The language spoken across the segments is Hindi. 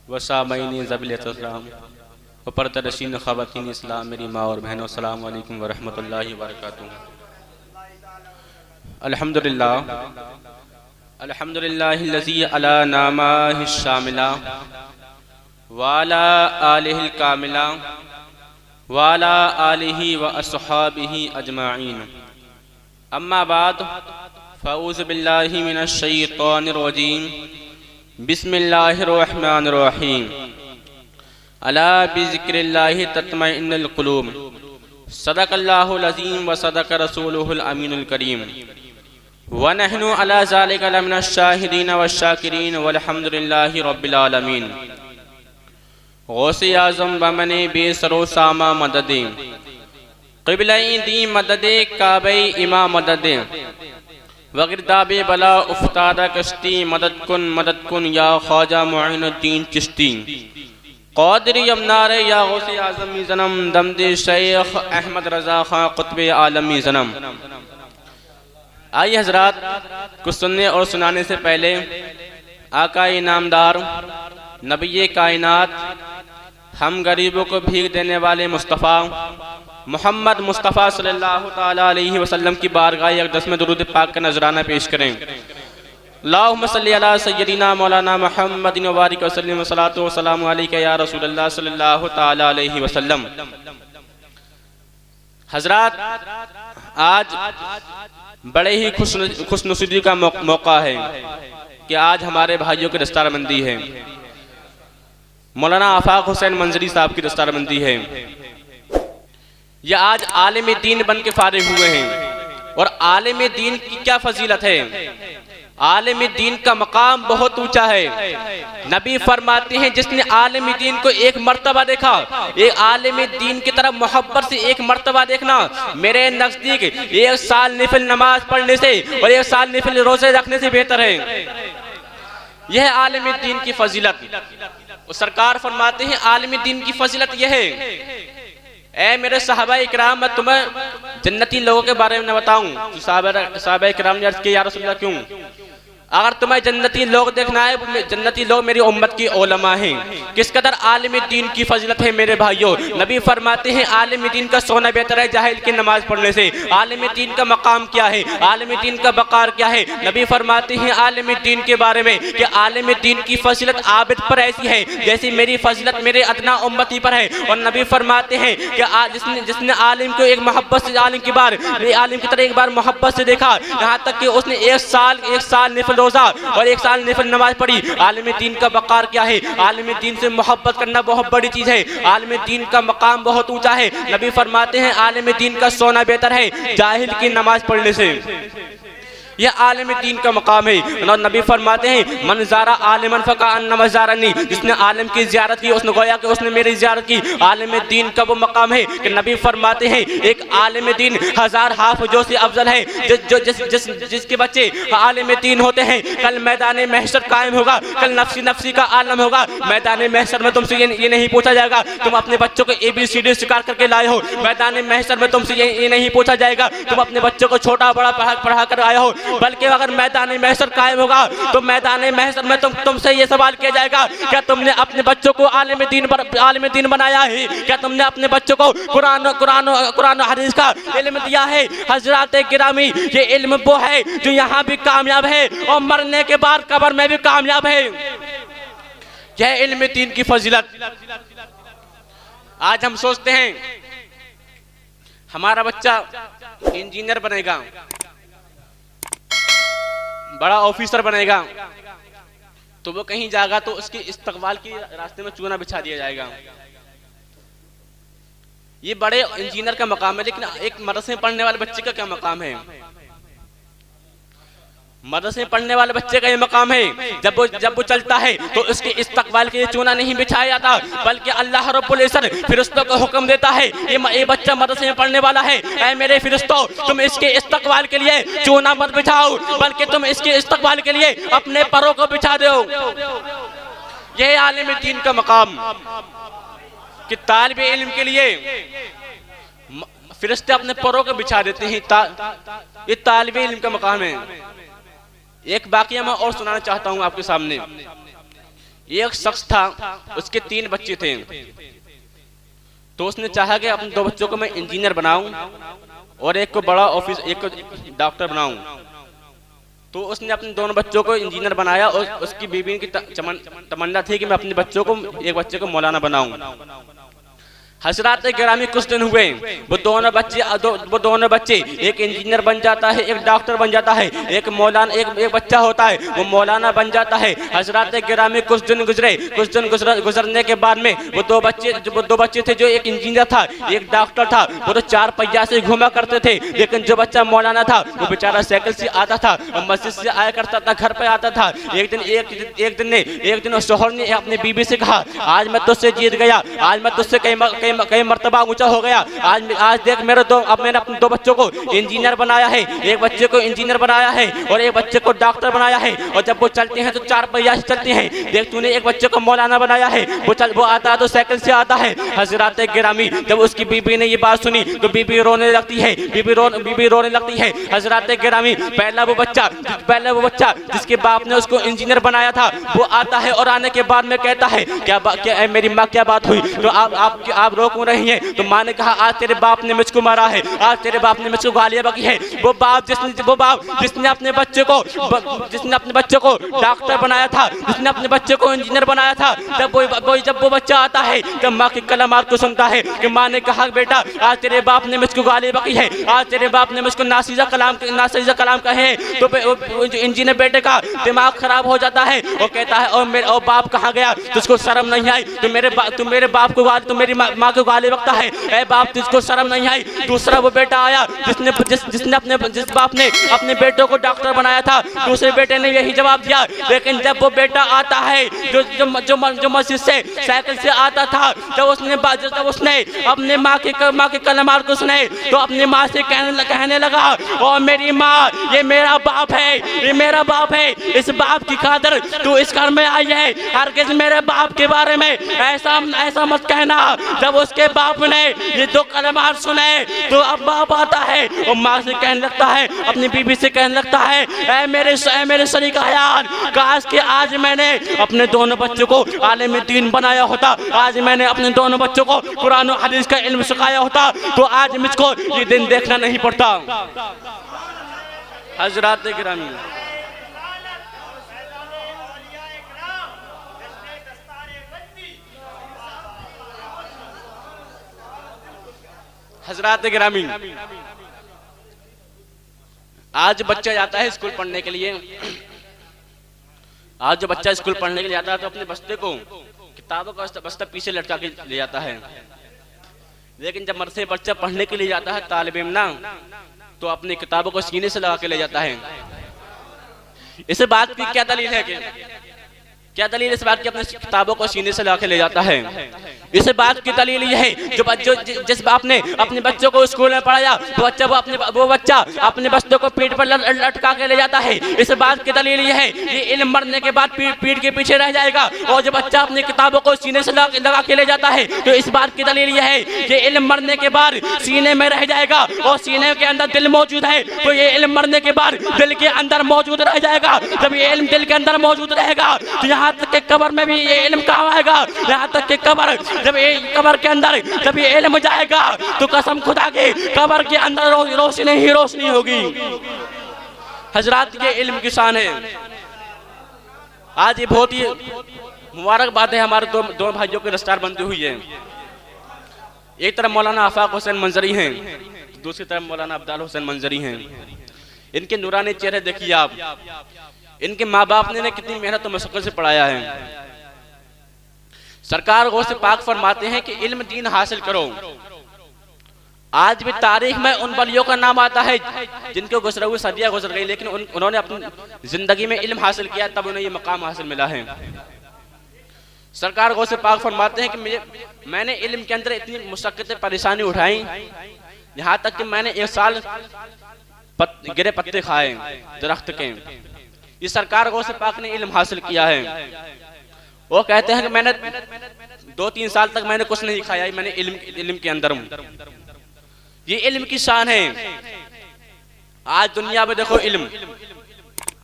वसामईन ज़बिलतस्लाम व परतरशीन ख़वातीन इस्लाम, मेरी माँ और बहनों, अस्सलामु अलैकुम व रहमतुल्लाहि व बरकातुहू। अल्हम्दुलिल्लाह अल्हम्दुलिल्लाहिल्लज़ी अला नामाहि शामिला व अला आलिहिल कामिला व अला आलिहि व अस्हाबिहि अजमाइन। अम्मा बाद फ़अऊज़ु बिल्लाहि मिनश शैतानिर रजीम। बिस्मिल्लाहिर रहमानिर रहीम। अला बिज़िक्रिल्लाहि तत्मइन्नुल क़ुलूब। सदक़ल्लाहुल अज़ीम व सदक़ रसूलुहुल अमीनुल करीम। व नहनु अला ज़ालिका लमिनश शाहिदीन वश्शाकिरीन वल्हम्दुलिल्लाहि रब्बिल आलमीन। गौसे आज़म बमने बेसरो सामा मददे, क़िबला-ए दी मददे, काबे इमा मददे, वगिरदाबे बला उफ्तादा कश्ती, मदद कुन या ख्वाजा मुईनुद्दीन चिश्ती। क़ादिरी यमनारे या गौसे आज़मी ज़नम, दमदे शेख अहमद रज़ा खां क़ुत्बे आलमी ज़नम। आइए हज़रात, कुछ सुनने और सुनाने से पहले आका-ए नामदार, नबी कायनात, हम गरीबों को भीख देने वाले मुस्तफ़ा मोहम्मद मुस्तफ़ा सल्लल्लाहु ताला अलैहि वसल्लम की बारगाह अक़दस में दुरूद पाक का नजराना पेश करें। अल्लाहुम्मा सल्ली अला सय्यदिना मौलाना मुहम्मदिन व बारिक वसल्लिम व सलातु व सलामु अलैका या रसूलल्लाह सल्लल्लाहु ताला अलैहि वसल्लम। हज़रात, आज बड़े ही खुशनसीबी का मौका है कि आज हमारे भाइयों की दस्तारबंदी है। मौलाना आफाक हुसैन मंजरी साहब की दस्तारबंदी है। यह आज आलिम दीन बन के फारिग हुए हैं। और आलिम दीन की क्या फजीलत है। आलिम दीन का मकाम बहुत ऊंचा है। नबी फरमाते हैं, जिसने आलिम दीन को एक मर्तबा देखा, एक आलिम दीन की तरफ मोहब्बत से एक मर्तबा देखना, मेरे नजदीक 1 साल निफिल नमाज पढ़ने से और 1 साल निफिल रोजे रखने से बेहतर है। यह आलिम दीन की फजीलत। सरकार फरमाते हैं, आलिम दीन की फजीलत यह है, ऐ मेरे सहाबा इकराम, मैं तुम्हें जन्नती लोगों के बारे में न बताऊं। सहाबा इकराम ने अर्ज़ किया, या रसूलल्लाह क्यों? अगर तुम्हें जन्नती लोग देखना है, जन्नती लोग मेरी उम्मत की उलमा हैं। किस कदर आलिम दीन की फजीलत है मेरे भाइयों। नबी फरमाते हैं, आलिम दीन का सोना बेहतर है जाहिल की नमाज पढ़ने से। आलिम दीन का मकाम क्या है, आलिम दीन का बकार क्या है। नबी फरमाते हैं आलिम दीन के बारे में कि आलिम दीन की फजीलत आबिद पर ऐसी है जैसी मेरी फजीलत मेरे अदना उम्मती पर है। और नबी फरमाते हैं कि जिसने आलिम को एक मोहब्बत से, आलिम की तरह एक बार मोहब्बत से देखा, यहाँ तक कि उसने एक साल निफिल रोजा और 1 साल निफिल नमाज पढ़ी। आलिम दीन का बकार क्या है। आलिम दीन से मोहब्बत करना बहुत बड़ी चीज है। आलिम दीन का मकाम बहुत ऊंचा है। नबी फरमाते हैं, आलिम दीन का सोना बेहतर है जाहिल की नमाज पढ़ने से। यह आलिम दीन का मकाम है। और नबी फरमाते हैं, मन ज़ारा आलिमन फ़कअन्नमा ज़ारनी, जिसने आलिम की ज़ियारत की उसने गोया कि उसने मेरी ज़ियारत की। आलिम दीन का वो मकाम है कि नबी फरमाते हैं, एक आलिम दीन 1000 हाफ़िज़ों से अफजल है। जिसके बच्चे आलिम दीन होते हैं, कल मैदान महशर कायम होगा, कल नफ्सी नफ्सी का आलम होगा। मैदान महशर में तुमसे ये नहीं पूछा जाएगा तुम अपने बच्चों को ABCD सिखा करके लाए हो। मैदान महशर में तुमसे ये नहीं पूछा जाएगा तुम अपने बच्चों को छोटा बड़ा पढ़ा कर आए हो। बल्कि अगर मैदान महशर कायम होगा तो मैदान महशर में तुमसे ये सवाल किया जाएगा, क्या तुमने अपने बच्चों को आलिम दीन बनाया है? क्या तुमने अपने बच्चों को कुरान हदीस का इल्म दिया है? हजरात गिरामी, ये इल्म वो है जो यहाँ भी कामयाब है और मरने के बाद कब्र में भी कामयाब है। यह इल्म दीन की फजीलत। आज हम सोचते हैं हमारा बच्चा इंजीनियर बनेगा, बड़ा ऑफिसर बनेगा, तो वो कहीं जाएगा तो उसके इस्तकबाल के रास्ते में चूना बिछा दिया जाएगा। ये बड़े इंजीनियर का मकाम है। लेकिन एक मदरसे में पढ़ने वाले बच्चे का क्या मकाम है? मदरसे में पढ़ने वाले बच्चे का ये मकाम है, जब वो चलता है तो उसके इस्तकबाल के लिए चूना नहीं बिछाया जाता, बल्कि अल्लाह रब्बुल इज्जत फिरिश्तों को हुक्म देता है, ये बच्चा मदरसे में पढ़ने वाला है, ऐ मेरे फिरिश्तों, तुम इसके इस्तकबाल के लिए चूना मत बिछाओ, बल्कि तुम इसके इस्तकबाल के लिए अपने परों को बिछा दो। यह आलिम दीन का मकाम कि तालिब इल्म के लिए फिरिश्ते अपने परों को बिछा देते हैं। ये तालिब इल्म का मकाम है। एक वाकया मैं और सुनाना चाहता हूं आपके सामने एक शख्स था, उसके 3 बच्चे थे। तो उसने चाहा कि अपने 2 बच्चों को मैं इंजीनियर बनाऊं और एक को बड़ा ऑफिस, एक को डॉक्टर बनाऊं। तो उसने अपने दोनों बच्चों को इंजीनियर बनाया और उसकी बीवी की तमन्ना थी कि मैं अपने बच्चों को, एक बच्चे को मौलाना बनाऊं। हजरात गिरामी कुछ दिन हुए, वो दोनों बच्चे एक इंजीनियर बन जाता है, एक डॉक्टर बन जाता है, एक मौलाना, एक बच्चा होता है वो मौलाना बन जाता है। हजरात गिरामी कुछ दिन गुजरने के बाद में वो दो बच्चे थे, जो एक इंजीनियर था, एक डॉक्टर था, वो तो 4 पहिया से घूमा करते थे। लेकिन जो बच्चा मौलाना था वो बेचारा साइकिल से आता था और मस्जिद से आया करता था, घर पे आता था। एक दिन शोहर ने अपनी बीवी से कहा, आज मैं तुझसे जीत गया, आज मैं तुझसे कई मर्तबा ऊंचा हो गया। आज देख मैंने अपने 2 बच्चों को इंजीनियर बनाया है, एक बच्चे को इंजीनियर बनाया है और एक बच्चे को डॉक्टर बनाया है। और जब वो चलते हैं तो 4 पहिया से चलते हैं। देख तूने एक बच्चे को मौलाना बनाया है, वो आता है तो साइकिल से आता है। हजरात गिरामी जब उसकी बीबी ने ये बात सुनी तो बीबी रोने लगती है, बीबी रोने लगती है। हजरात गिरामी पहला वो बच्चा जिसके बाप ने उसको इंजीनियर बनाया था वो आता है और आने के बाद में कहता है, क्या मेरी माँ क्या बात हुई? तो आप रो क्यों रही हैं? तो माँ ने कहा, आज तेरे बाप ने मुझको मारा है, आज तेरे बाप ने मुझको गालियां बकी है। वो बाप जिसने अपने बच्चे को डॉक्टर बनाया था, जिसने अपने बच्चे को इंजीनियर बनाया था, जब वो बच्चा आता है तब माँ की कलमात को सुनता है कि माँ ने कहा, बेटा आज तेरे बाप ने मुझको गालियां बकी है, आज तेरे बाप ने मुझको नासीजा कलाम कहे। तो इंजीनियर बेटे का दिमाग खराब हो जाता है। वो कहता है, और बाप कहाँ गया? तुझको शर्म नहीं आई? तुम मेरे बाप को मेरी माँ को गाली बकता है, ऐ बाप तुझको शर्म नहीं आई? दूसरा वो बेटा आया जिस बाप ने अपने बेटों को डॉक्टर बनाया था, दूसरे बेटे ने यही जवाब दिया। लेकिन जब वो बेटा आता है जो मस्जिद से साइकिल से आता था, जब उसने अपने माँ के कलमात को सुने तो अपनी माँ से कहने लगा, ओ मेरी माँ, ये मेरा बाप है, इस बाप की खातिर तू इस घर में आई है। हरगिज़ मेरे बाप के बारे में ऐसा मत कहना। जब उसके बाप ने ये 2 कलमात सुने तो अब बाप आता है और माँ से कहने लगता है, अपनी बीबी से कहने लगता है, ऐ मेरे शरीक हयात, काश कि आज मैंने अपने दोनों बच्चों को आलिम दीन बनाया होता, आज मैंने अपने दोनों बच्चों को कुरान और हदीस का इल्म सिखाया होता, तो आज मुझको ये दिन देखना नहीं पड़ता। हजरात गिरामी आज बच्चा जाता है स्कूल पढ़ने के लिए, आज जो बच्चा स्कूल पढ़ने के लिए जाता है तो अपने बस्ते को किताबों का बस्ता पीछे लटका के ले जाता है। लेकिन जब मरसे बच्चा पढ़ने के लिए जाता है तालिब इल्म ना, तो अपनी किताबों को सीने से लगा के ले जाता है। इस बात की क्या दलील है? क्या दलील इस बात की अपने किताबों को सीने से लाके ले जाता है? इस बात की दलील यह है, जिस बाप ने अपने बच्चों को स्कूल में पढ़ाया वो बच्चा अपने बच्चों को पीठ पर लटका के ले जाता है। इस बात की दलील यह है, ये इल्म मरने के बाद पीठ के पीछे रह जाएगा। और जो बच्चा अपनी किताबों को सीने से लगा के ले जाता है तो इस बात की दलील यह है, ये इल्म मरने के बाद सीने में रह जाएगा और सीने के अंदर दिल मौजूद है, तो ये इल्म मरने के बाद दिल के अंदर मौजूद रह जाएगा। जब ये इल्म दिल के अंदर मौजूद रहेगा तो यहाँ तक के कब्र में भी ये इल्म काम आएगा। यहाँ तक के जब ये कब्र के अंदर जब ये इल्म जाएगा तो कसम खुदा की कब्र के अंदर रोशनी ही रोशनी होगी। हजरात, ये इल्म की शान है। आज ये बहुत ही मुबारक बात है, हमारे दो भाइयों की रफ्तार बनती हुई है। एक तरफ मौलाना आफाक हुसैन मंजरी हैं, दूसरी तरफ मौलाना अब्दाल हुसैन मंजरी हैं। इनके नूरानी चेहरे देखिए आप। इनके माँ बाप ने कितनी मेहनत और मशक्कत से पढ़ाया है। सरकार गौसे पाक फरमाते हैं कि इल्म दीन हासिल करो। आज भी तारीख में उन वलियों का नाम आता है जिनके गुजरे हुए सदियां गुजर गई, लेकिन उन्होंने अपनी जिंदगी में इल्म हासिल किया, तब उन्हें ये मकाम हासिल मिला है। सरकार गौसे पाक फरमाते हैं कि मैंने इल्म के अंदर इतनी मुशक्कतें परेशानी उठाई, यहाँ तक कि मैंने 1 साल गिरे पत्ते खाए दरख्त के। ये सरकार गौसे पाक ने इल्म हासिल किया है। वो कहते हैं कि मैंने 2-3 साल तक मैंने कुछ नहीं खाया, मैंने इल्म के अंदर हूँ। ये इल्म की शान है। आज दुनिया में देखो इल्म,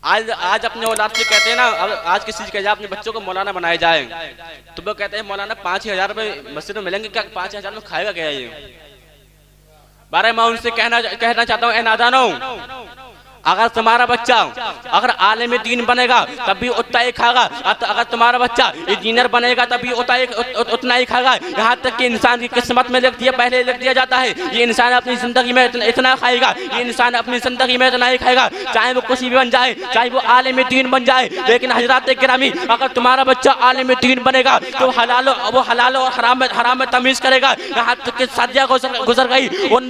आज आज अपने औलाद से कहते हैं ना, अब आज किसी से कह जाए अपने बच्चों को मौलाना बनाए जाए, तो वो कहते हैं मौलाना 5,000 रुपए मस्जिद में मिलेंगे क्या, 5,000 में खाएगा क्या ये। बारे मैं उनसे कहना चाहता हूँ, ए नादानो, अगर तुम्हारा बच्चा अगर आलिम दीन बनेगा तब भी उतना ही खाएगा, अगर तुम्हारा बच्चा इंजीनियर बनेगा तब भी उतना ही खाएगा। यहाँ तक कि इंसान की किस्मत में पहले लिख दिया जाता है ये इंसान अपनी जिंदगी में इतना खाएगा, ये इंसान अपनी जिंदगी में इतना ही खाएगा, चाहे वो कुछ भी बन जाए, चाहे वो आलिम दीन बन जाए। लेकिन हजरात गिरामी, अगर तुम्हारा बच्चा आलिम दीन बनेगा तो वो हलाल और हराम में तमीज करेगा। यहाँ तक कि सदियाँ गुजर गई उन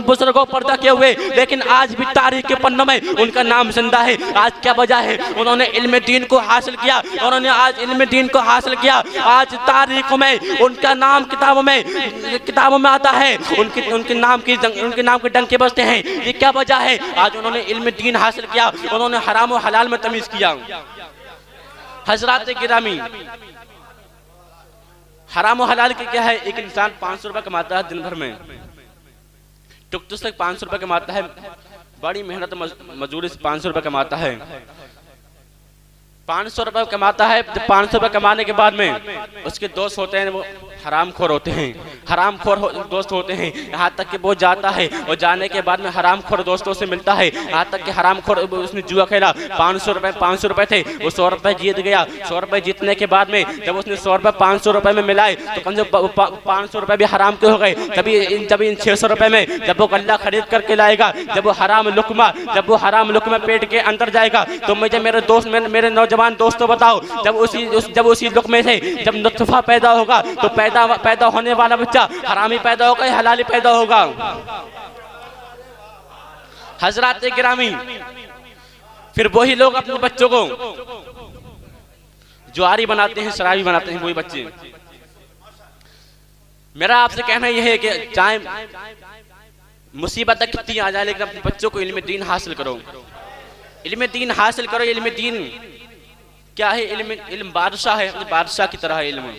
बुजुर्गों पर्दा किए हुए, लेकिन आज भी तारीख के पन्नों में उनका नाम जिंदा है। आज क्या वजह है, उन्होंने इल्म दीन को हासिल किया, उन्होंने आज इल्म दीन को हासिल किया। आज तारीख में उनका नाम किताबों में आता है, उनके नाम के डंके बजते हैं। ये क्या वजह है, आज उन्होंने इल्म दीन हासिल किया, उन्होंने हराम और हलाल में तमीज किया। हजरात गिरामी, हराम और हलाल क्या है, एक इंसान 500 रुपए कमाता है दिन भर में, टुक से 500 रुपए कमाता है, बड़ी मेहनत मजदूरी से 500 रुपए कमाता है, 500 रुपए कमाता है। 500 रुपए कमाने के बाद में उसके दोस्त होते हैं, वो हरामखोर होते हैं, दोस्त होते हैं। यहाँ तक कि वो जाता है और जाने के बाद में हरामखोर दोस्तों से मिलता है। यहाँ तक कि हरामखोर, उसने जुआ खेला, 500 रुपए थे, वो 100 रुपए जीत गया। 100 रुपए जीतने के बाद में जब उसने 100 रुपए 500 रुपए में मिलाए तो कम से कम 500 रुपए भी हराम के हो गए। तभी इन 600 रुपए में जब वो गल्ला खरीद करके लाएगा, जब वो हराम लुकमा पेट के अंदर जाएगा, तो मुझे मेरे दोस्त, मेरे नौजवान दोस्तों बताओ, जब उसी लुकमे से जब नुत्फा पैदा होगा तो पैदा होने वाला बच्चा हरामी पैदा होगा या हलाली पैदा होगा। हजरात गिरामी, फिर वही लोग अपने बच्चों को जुआरी बनाते हैं, शराबी बनाते हैं, वही बच्चे। मेरा आपसे कहना यह है कि चाहे मुसीबत कितनी आ जाए, लेकिन अपने बच्चों को इल्म दीन हासिल करो, इल्म दीन हासिल करो। इल्म दीन क्या है, इल्म बादशाह है, बादशाह की तरह है इल्म।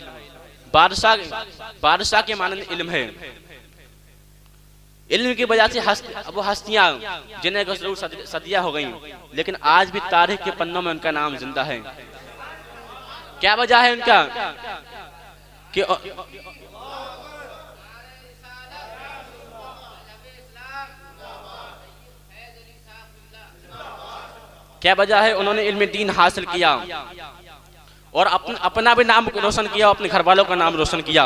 बादशाह के मानंद इल्म है। इल्म की वजह से वो हस्तियां जिन्हें सदियां हो गई, लेकिन आज भी तारीख के पन्नों में उनका नाम जिंदा है। क्या वजह है उनका कि क्या वजह है, उन्होंने इल्म दीन हासिल किया और अपना भी नाम रोशन किया, अपने घर वालों का नाम रोशन किया।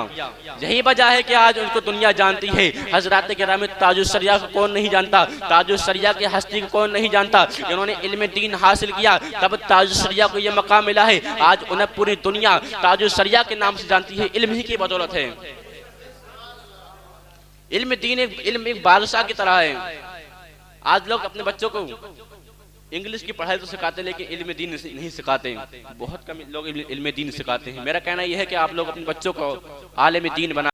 यही वजह है कि आज उनको दुनिया जानती है। हजरात गिरामी, ताजुस्सरिया को कौन नहीं जानता, ताजुस्सरिया की हस्ती को कौन नहीं जानता। इन्होंने इल्म दीन हासिल किया, तब ताजुस्सरिया को यह मकाम मिला है। आज उन्हें पूरी दुनिया ताजुस्सरिया के नाम से जानती है, इल्म ही की बदौलत है। इल्म दीन एक बादशाह की तरह है। आज लोग अपने बच्चों को इंग्लिश की पढ़ाई तो सिखाते, लेकिन इल्म दीन नहीं सिखाते। बहुत कम लोग इल्म दीन सिखाते हैं। मेरा कहना यह है कि आप लोग अपने बच्चों को आलिम दीन बना